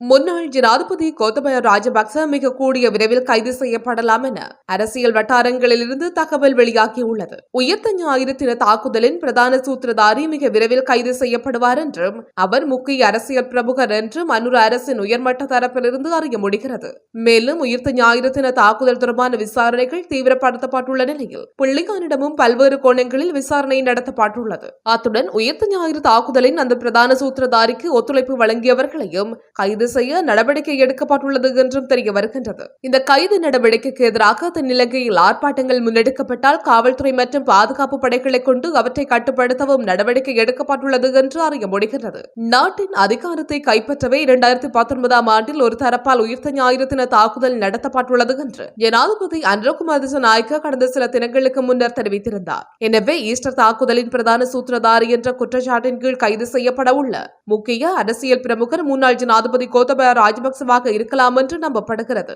முன்னாள் ஜனாதிபதி கோத்தபய ராஜபக்ச மிக கூடிய விரைவில் கைது செய்யப்படலாம் என அரசியல் வட்டாரங்களிலிருந்து தகவல் வெளியாகியுள்ளது. உயிர்த்த ஞாயிறு தின தாக்குதலின் பிரதான சூத்திரதாரி மிக விரைவில் கைது செய்யப்படுவார் என்றும் அவர் முக்கிய அரசியல் பிரமுகர் என்றும் அனுர அரசின் உயர்மட்ட தரப்பிலிருந்து அறிய முடிகிறது. மேலும் உயிர்த்த ஞாயிறு தின தாக்குதல் தொடர்பான விசாரணைகள் தீவிரப்படுத்தப்பட்டுள்ள நிலையில் பிள்ளையானிடமும் பல்வேறு கோணங்களில் விசாரணை நடத்தப்பட்டுள்ளது. அத்துடன் உயிர்த்த ஞாயிறு தாக்குதலின் அந்த பிரதான சூத்திரதாரிக்கு ஒத்துழைப்பு வழங்கியவர்களையும் கைது செய்ய நடவடிக்கை எடுக்கப்பட்டுள்ளது என்றும் தெரிய வருகின்றது. இந்த கைது நடவடிக்கைக்கு எதிராக தென்னிலங்கையில் ஆர்ப்பாட்டங்கள் முன்னெடுக்கப்பட்டால் காவல்துறை மற்றும் பாதுகாப்பு படைகளை கொண்டு அவற்றை கட்டுப்படுத்தவும் நடவடிக்கை எடுக்கப்பட்டுள்ளது என்று அறிய முடிகிறது. நாட்டின் அதிகாரத்தை கைப்பற்றவே 2019ஆம் ஆண்டில் ஒரு தரப்பால் உயிர்த்த ஞாயிறு தின தாக்குதல் நடத்தப்பட்டுள்ளது என்று ஜனாதிபதி அனுரகுமார் திசாநாயக்க கடந்த சில தினங்களுக்கு முன்னர் தெரிவித்திருந்தார். எனவே ஈஸ்டர் தாக்குதலின் பிரதான சூத்திரதாரி என்ற குற்றச்சாட்டின் கீழ் கைது செய்யப்பட உள்ள முக்கிய அரசியல் பிரமுகர் முன்னாள் ஜனாதிபதி கோத்தபய ராஜபக்சவாக இருக்கலாம் என்று நம்பப்படுகிறது.